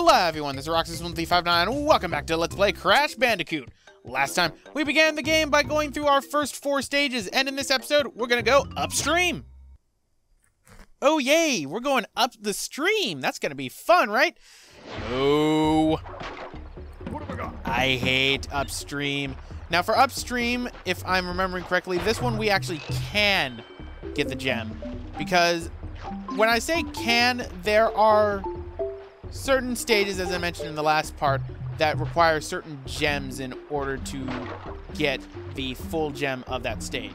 Hello everyone, this is Roxas1359. Welcome back to Let's Play Crash Bandicoot. Last time, we began the game by going through our first 4 stages, and in this episode, we're gonna go upstream. Oh yay, we're going up the stream. That's gonna be fun, right? Oh. What have I got? I hate upstream. Now for upstream, if I'm remembering correctly, this one we actually can get the gem. Because when I say can, there are certain stages, as I mentioned in the last part, that require certain gems in order to get the full gem of that stage.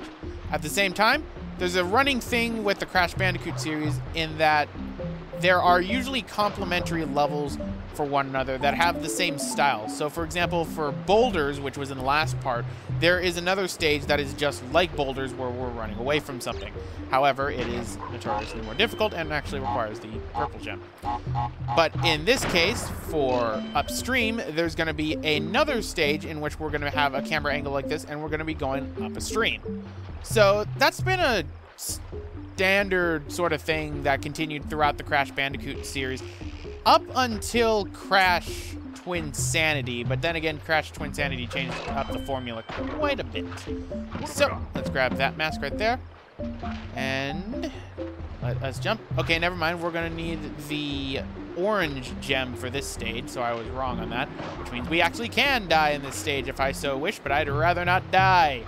At the same time, there's a running thing with the Crash Bandicoot series in that there are usually complementary levels for one another that have the same style. So for example, for boulders, which was in the last part, there is another stage that is just like boulders where we're running away from something. However, it is notoriously more difficult and actually requires the purple gem. But in this case, for upstream, there's going to be another stage in which we're going to have a camera angle like this and we're going to be going up a stream. So that's been a standard sort of thing that continued throughout the Crash Bandicoot series up until Crash Twinsanity, but then again Crash Twinsanity changed up the formula quite a bit. So let's grab that mask right there and let us jump. Okay, never mind, we're gonna need the orange gem for this stage, so I was wrong on that, which means we actually can die in this stage if I so wish, but I'd rather not die.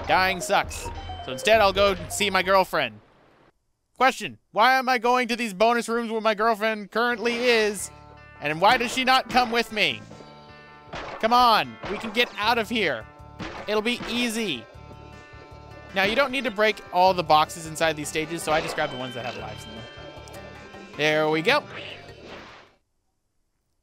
Dying sucks. So instead I'll go see my girlfriend. Question, why am I going to these bonus rooms where my girlfriend currently is? And why does she not come with me? Come on, we can get out of here. It'll be easy. Now, you don't need to break all the boxes inside these stages, so I just grab the ones that have lives in them. There we go.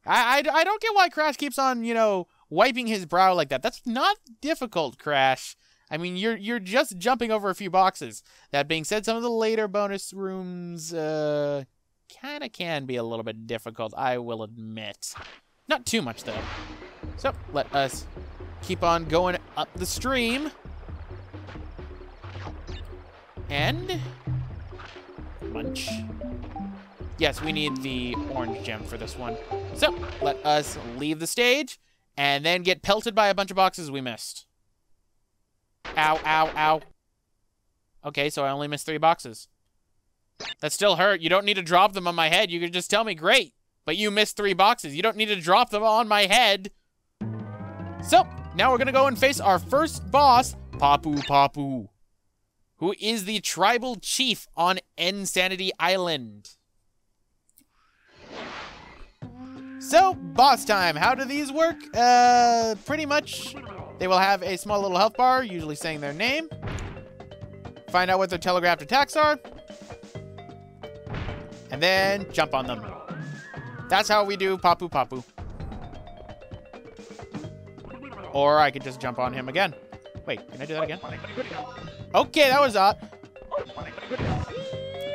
I don't get why Crash keeps on, you know, wiping his brow like that. That's not difficult, Crash. I mean, you're just jumping over a few boxes. That being said, some of the later bonus rooms kind of can be a little bit difficult, I will admit. Not too much, though. So, let us keep on going up the stream. And munch. Yes, we need the orange gem for this one. So, let us leave the stage and then get pelted by a bunch of boxes we missed. Ow, ow, ow. Okay, so I only missed 3 boxes. That still hurt. You don't need to drop them on my head. You could just tell me, great, but you missed 3 boxes. You don't need to drop them on my head. So, now we're going to go and face our first boss, Papu Papu, who is the tribal chief on Insanity Island. So, boss time. How do these work? Pretty much, they will have a small little health bar, usually saying their name. Find out what their telegraphed attacks are. And then jump on them. That's how we do Papu Papu. Or I could just jump on him again. Wait, can I do that again? Okay, that was odd.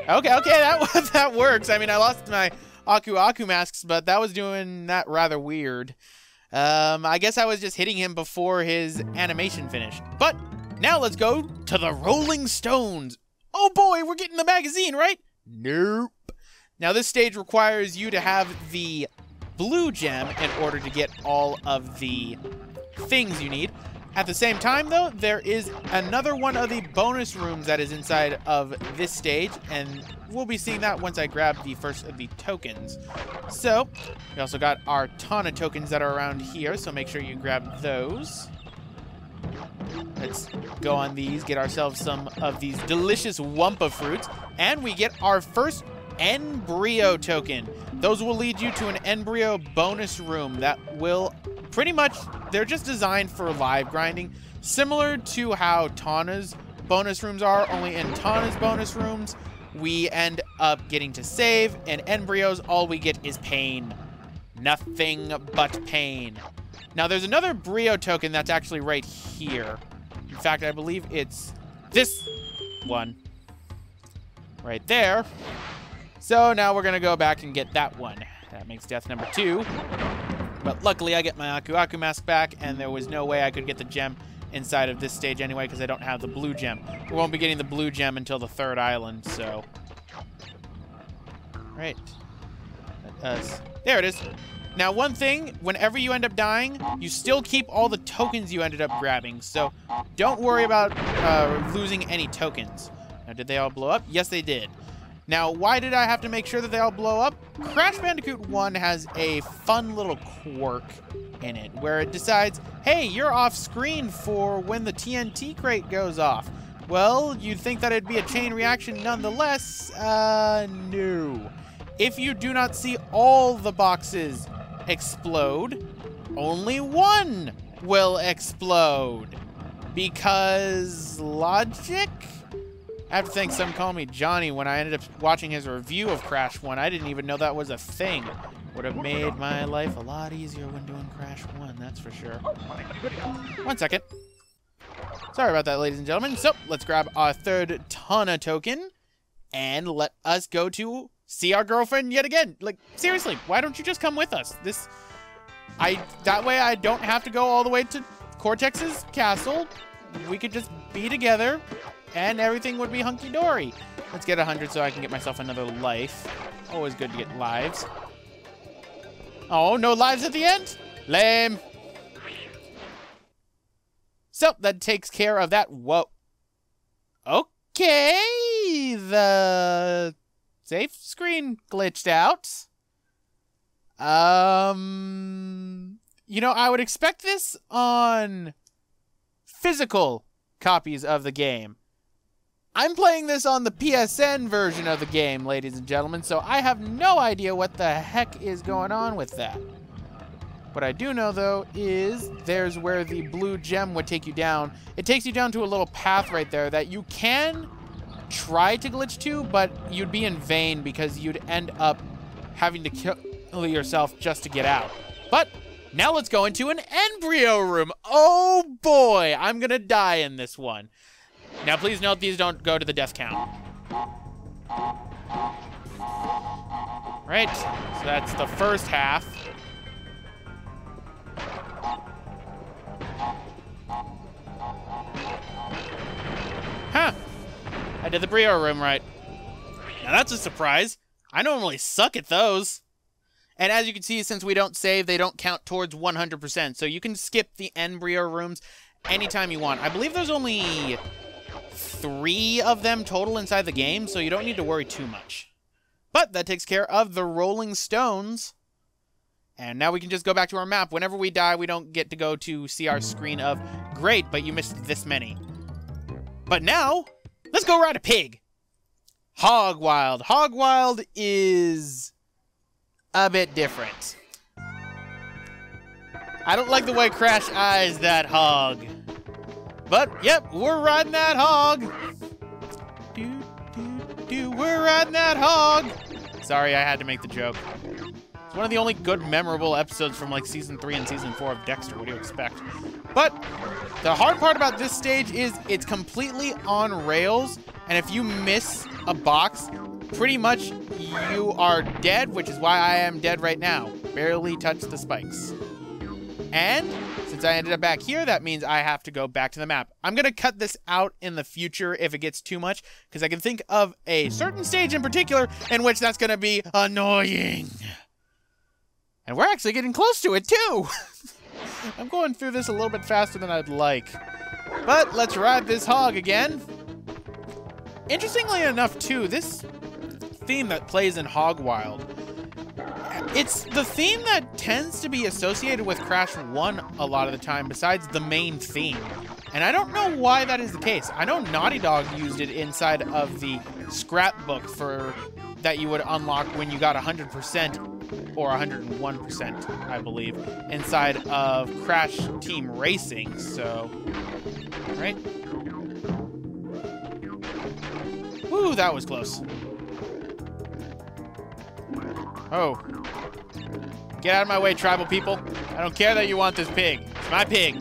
Okay, that works. I mean, I lost my Aku Aku masks, but that was doing that rather weird. I guess I was just hitting him before his animation finished. But now let's go to the Rolling Stones. Oh boy, we're getting the magazine, right? Nope. Now this stage requires you to have the blue gem in order to get all of the things you need. At the same time, though, there is another one of the bonus rooms that is inside of this stage, and we'll be seeing that once I grab the first of the tokens. So, we also got our ton of tokens that are around here, so make sure you grab those. Let's go on these, get ourselves some of these delicious Wumpa fruits, and we get our first embryo token. Those will lead you to an embryo bonus room that will pretty much, they're just designed for live grinding, similar to how Tawna's bonus rooms are, only in Tawna's bonus rooms, we end up getting to save, and embryos, all we get is pain. Nothing but pain. Now, there's another Brio token that's actually right here. In fact, I believe it's this one. Right there. So now we're going to go back and get that one. That makes death number 2. But luckily, I get my Aku Aku mask back, and there was no way I could get the gem inside of this stage anyway, because I don't have the blue gem. We won't be getting the blue gem until the 3rd island, so... Right. There it is. Now, one thing, whenever you end up dying, you still keep all the tokens you ended up grabbing, so don't worry about losing any tokens. Now, did they all blow up? Yes, they did. Now, why did I have to make sure that they all blow up? Crash Bandicoot 1 has a fun little quirk in it, where it decides, hey, you're off screen for when the TNT crate goes off. Well, you'd think that it'd be a chain reaction nonetheless. No. If you do not see all the boxes explode, only one will explode. Because logic? I have to thank some call me Johnny when I ended up watching his review of Crash 1. I didn't even know that was a thing. Would have made my life a lot easier when doing Crash 1, that's for sure. 1 second. Sorry about that, ladies and gentlemen. So, let's grab our third Tana token and let us go to see our girlfriend yet again. Like, seriously, why don't you just come with us? That way I don't have to go all the way to Cortex's castle. We could just be together and everything would be hunky-dory. Let's get 100 so I can get myself another life. Always good to get lives. Oh, no lives at the end? Lame. So, that takes care of that. Whoa. Okay. The safe screen glitched out. You know, I would expect this on physical copies of the game. I'm playing this on the PSN version of the game, ladies and gentlemen, so I have no idea what the heck is going on with that. What I do know, though, is there's where the blue gem would take you down. It takes you down to a little path right there that you can try to glitch to, but you'd be in vain because you'd end up having to kill yourself just to get out. But now let's go into an embryo room. Oh boy, I'm gonna die in this one. Now please note these don't go to the death count. Right, so that's the first half. Huh. I did the Brio room right. Now that's a surprise. I normally suck at those. And as you can see, since we don't save, they don't count towards 100%. So you can skip the embryo rooms anytime you want. I believe there's only 3 of them total inside the game, so you don't need to worry too much. But that takes care of the Rolling Stones. And now we can just go back to our map. Whenever we die, we don't get to go to see our screen of, great, but you missed this many. But now, let's go ride a pig. Hog Wild. Hog Wild is a bit different. I don't like the way Crash eyes that hog. But, yep, we're riding that hog. We're riding that hog. Sorry, I had to make the joke. It's one of the only good, memorable episodes from, like, Season 3 and Season 4 of Dexter. What do you expect? But the hard part about this stage is it's completely on rails, and if you miss a box, pretty much you are dead, which is why I am dead right now. Barely touched the spikes. And since I ended up back here, that means I have to go back to the map. I'm going to cut this out in the future if it gets too much, because I can think of a certain stage in particular in which that's going to be annoying. And we're actually getting close to it, too. I'm going through this a little bit faster than I'd like. But let's ride this hog again. Interestingly enough, too, this theme that plays in Hog Wild, it's the theme that tends to be associated with Crash 1 a lot of the time, besides the main theme. And I don't know why that is the case. I know Naughty Dog used it inside of the scrapbook for that you would unlock when you got 100% or 101%, I believe, inside of Crash Team Racing. So, right? Woo, that was close. Oh. Get out of my way, tribal people. I don't care that you want this pig. It's my pig.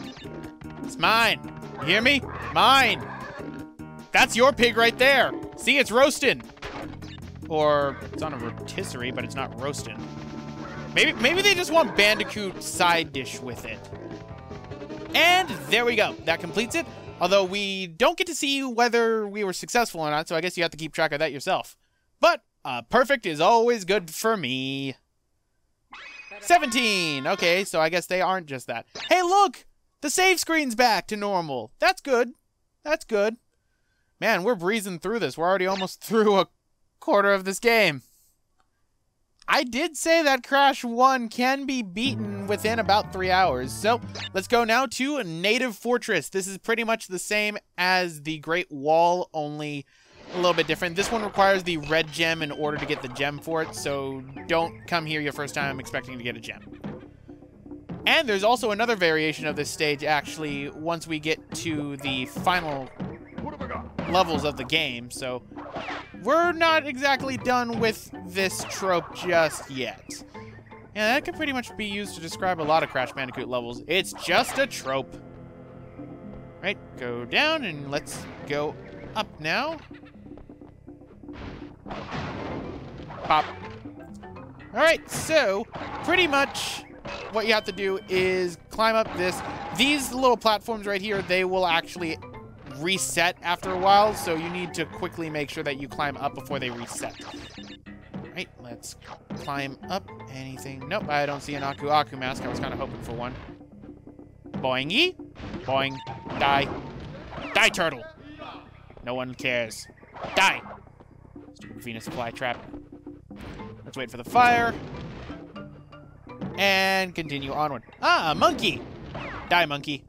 It's mine. You hear me? Mine. That's your pig right there. See, it's roasting. Or it's on a rotisserie, but it's not roasting. Maybe they just want Bandicoot side dish with it. And there we go. That completes it. Although we don't get to see whether we were successful or not, so I guess you have to keep track of that yourself. But perfect is always good for me. 17. Okay, so I guess they aren't just that. Hey, look! The save screen's back to normal. That's good. That's good. Man, we're breezing through this. We're already almost through a quarter of this game. I did say that Crash 1 can be beaten within about 3 hours. So, let's go now to Native Fortress. This is pretty much the same as the Great Wall, only a little bit different. This one requires the red gem in order to get the gem for it, so don't come here your first time expecting to get a gem. And there's also another variation of this stage, actually, once we get to the final levels of the game, so we're not exactly done with this trope just yet. Yeah, that could pretty much be used to describe a lot of Crash Bandicoot levels. It's just a trope. Right, go down and let's go up now. Pop. Alright, so pretty much what you have to do is climb up this. These little platforms right here, they will actually reset after a while, so you need to quickly make sure that you climb up before they reset. Right, let's climb up. Anything? Nope, I don't see an Aku Aku mask. I was kind of hoping for one. Boingy. Boing. Die. Die, turtle. No one cares. Die. Stupid Venus flytrap. Let's wait for the fire. And continue onward. Ah, a monkey. Die, monkey.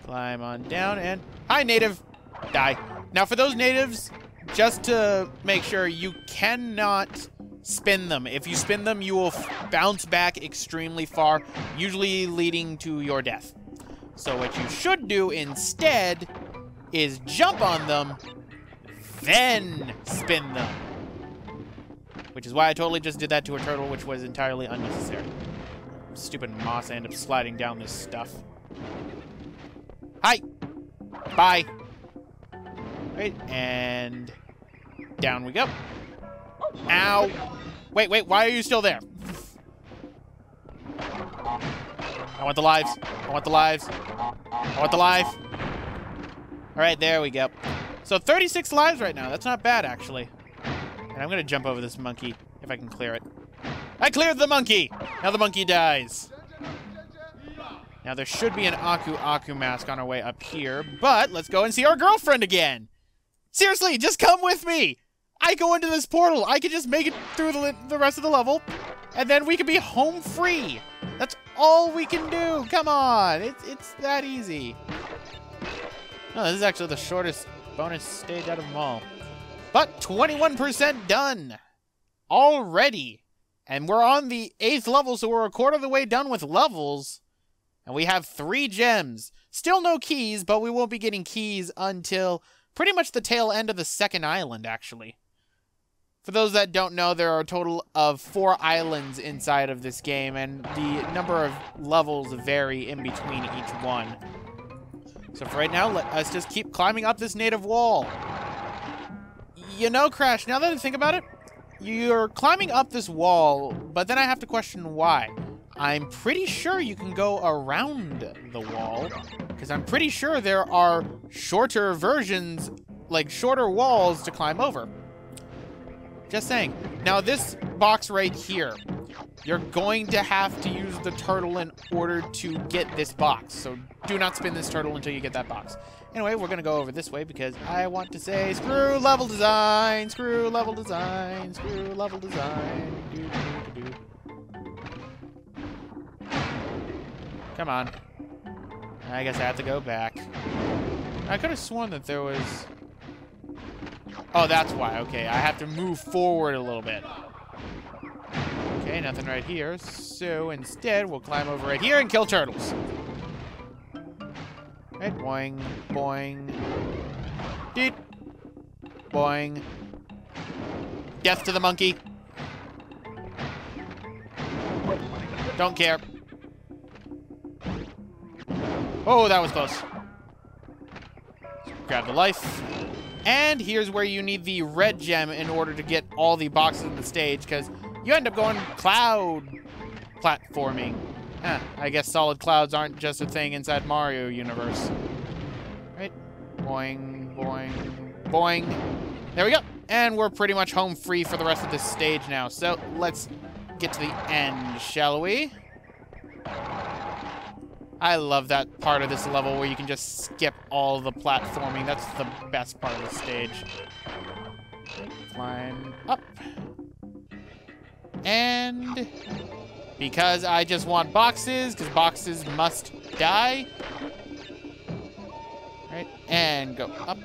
Climb on down and... Hi, native. Die. Now, for those natives, just to make sure, you cannot spin them. If you spin them, you will bounce back extremely far, usually leading to your death. So what you should do instead is jump on them, then spin them. Which is why I totally just did that to a turtle, which was entirely unnecessary. Stupid moss, I end up sliding down this stuff. Hi! Bye! Right, and down we go. Ow! Wait, why are you still there? I want the lives. I want the lives. I want the life. Alright, there we go. So 36 lives right now. That's not bad, actually. And I'm gonna jump over this monkey, if I can clear it. I cleared the monkey! Now the monkey dies. Now there should be an Aku Aku mask on our way up here, but let's go and see our girlfriend again! Seriously, just come with me! I go into this portal, I can just make it through the rest of the level, and then we can be home free! That's all we can do! Come on! It's that easy. Oh, this is actually the shortest bonus stage out of them all. But 21% done! Already! And we're on the 8th level, so we're a quarter of the way done with levels. And we have 3 gems. Still no keys, but we won't be getting keys until pretty much the tail end of the 2nd island, actually. For those that don't know, there are a total of 4 islands inside of this game, and the number of levels vary in between each one. So for right now, let us just keep climbing up this native wall. You know, Crash, now that I think about it, you're climbing up this wall, but then I have to question why. I'm pretty sure you can go around the wall, because I'm pretty sure there are shorter versions, like shorter walls to climb over. Just saying. Now this box right here, you're going to have to use the turtle in order to get this box. So do not spin this turtle until you get that box. Anyway, we're going to go over this way because I want to say screw level design, screw level design, screw level design. Come on. I guess I have to go back. I could have sworn that there was... Oh, that's why. Okay, I have to move forward a little bit. Okay, nothing right here. So instead, we'll climb over right here and kill turtles. Right, boing, boing. Deet. Boing. Death to the monkey. Don't care. Oh, that was close. Grab the life. And here's where you need the red gem in order to get all the boxes in the stage, because you end up going cloud platforming. I guess solid clouds aren't just a thing inside Mario universe. Right? Boing, boing, boing. There we go. And we're pretty much home free for the rest of this stage now. So let's get to the end, shall we? I love that part of this level where you can just skip all the platforming. That's the best part of the stage. Climb up. And because I just want boxes, because boxes must die. Right, and go up.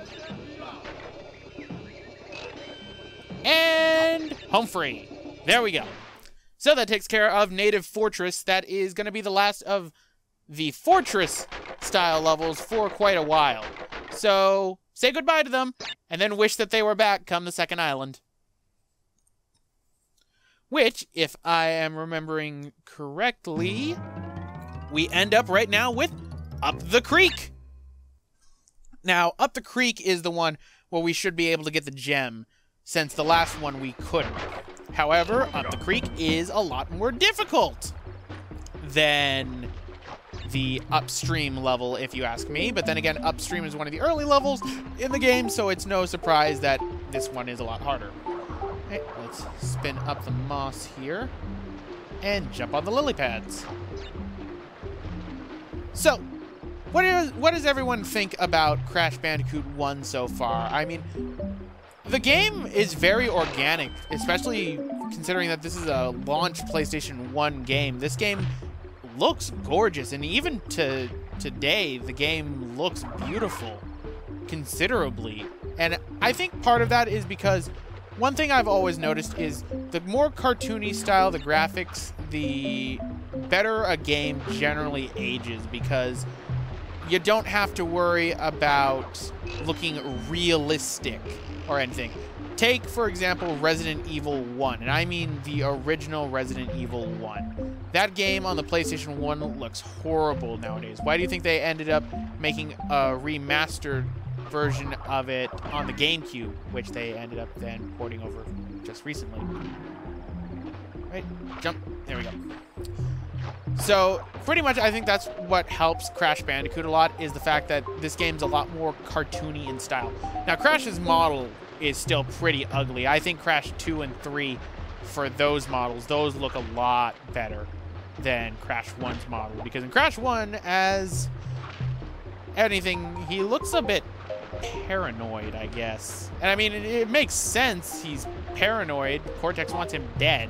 And home free. There we go. So that takes care of Native Fortress. That is going to be the last of the Fortress-style levels for quite a while. So say goodbye to them, and then wish that they were back come the second island. Which, if I am remembering correctly, we end up right now with Up the Creek. Now, Up the Creek is the one where we should be able to get the gem, since the last one we couldn't. However, Up the Creek is a lot more difficult than the Upstream level, if you ask me. But then again, Upstream is one of the early levels in the game, so it's no surprise that this one is a lot harder. Okay, let's spin up the moss here and jump on the lily pads. So, what does everyone think about Crash Bandicoot 1 so far? I mean, the game is very organic, especially considering that this is a launch PlayStation 1 game. This game looks gorgeous, and even to today, the game looks beautiful considerably. And I think part of that is because one thing I've always noticed is the more cartoony style the graphics, the better a game generally ages, because you don't have to worry about looking realistic or anything. Take, for example, Resident Evil 1, and I mean the original Resident Evil 1. That game on the PlayStation 1 looks horrible nowadays. Why do you think they ended up making a remastered version of it on the GameCube, which they ended up then porting over just recently? Right, jump, there we go. So, pretty much I think that's what helps Crash Bandicoot a lot, is the fact that this game's a lot more cartoony in style. Now, Crash's model is still pretty ugly. I think Crash 2 and 3, for those models, those look a lot better than Crash 1's model. Because in Crash 1, as anything, he looks a bit paranoid, I guess. And I mean, it makes sense. He's paranoid. Cortex wants him dead.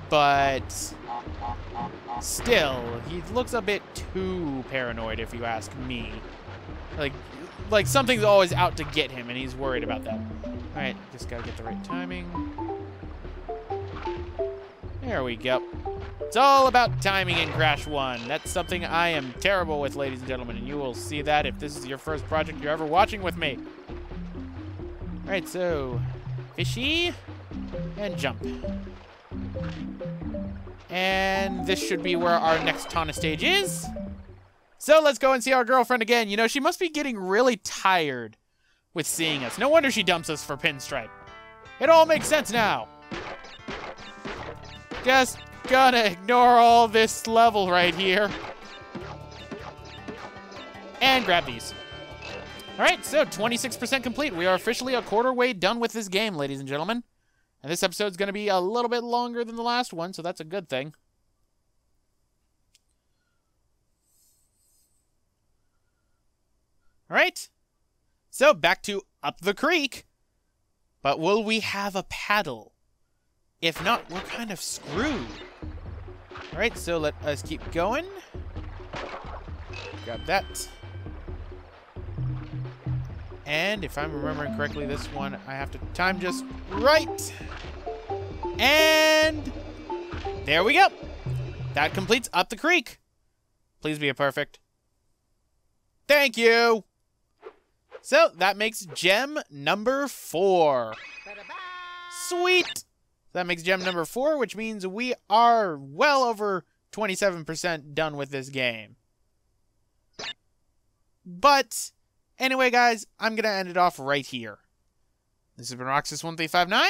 But still, he looks a bit too paranoid, if you ask me. Like something's always out to get him, and he's worried about that. Alright, just gotta get the right timing. There we go. It's all about timing in Crash 1. That's something I am terrible with, ladies and gentlemen, and you will see that if this is your first project you're ever watching with me. Alright, so fishy and jump. And this should be where our next Tawna stage is. So let's go and see our girlfriend again. You know, she must be getting really tired with seeing us. No wonder she dumps us for Pinstripe. It all makes sense now. Just gonna ignore all this level right here. And grab these. Alright, so 26% complete. We are officially a quarter way done with this game, ladies and gentlemen. And this episode's gonna be a little bit longer than the last one, so that's a good thing. Alright, so back to Up the Creek. But will we have a paddle? If not, we're kind of screwed. Alright, so let us keep going. Grab that. And if I'm remembering correctly, this one I have to time just right. And there we go. That completes Up the Creek. Please be a perfect. Thank you. So that makes gem number 4. Sweet. That makes gem number 4, which means we are well over 27% done with this game. But anyway, guys, I'm going to end it off right here. This has been Roxas1359.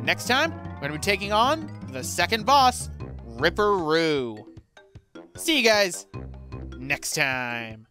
Next time, we're going to be taking on the second boss, Ripperoo. See you guys next time.